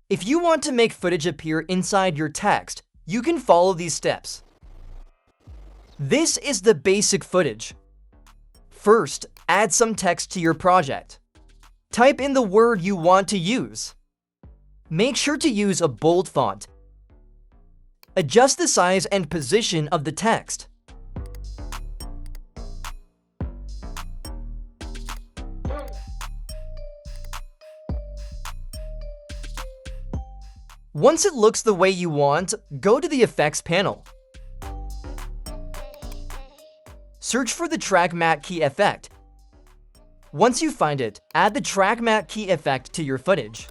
If you want to make footage appear inside your text, you can follow these steps. This is the basic footage. First, add some text to your project. Type in the word you want to use. Make sure to use a bold font. Adjust the size and position of the text. Once it looks the way you want, go to the Effects panel. Search for the Track Matte Key effect. Once you find it, add the Track Matte Key effect to your footage.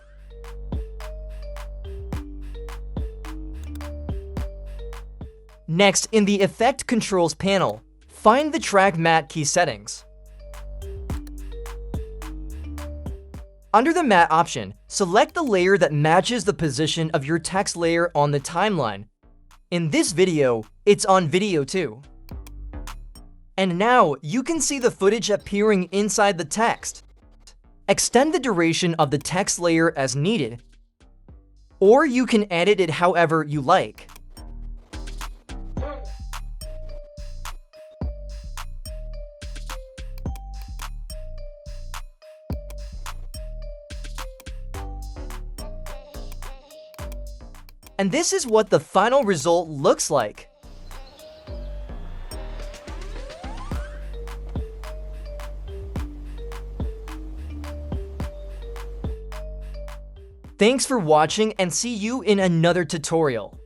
Next, in the Effect Controls panel, find the Track Matte Key settings. Under the Matte option, select the layer that matches the position of your text layer on the timeline. In this video, it's on Video 2. And now, you can see the footage appearing inside the text. Extend the duration of the text layer as needed, or you can edit it however you like. And this is what the final result looks like. Thanks for watching and see you in another tutorial.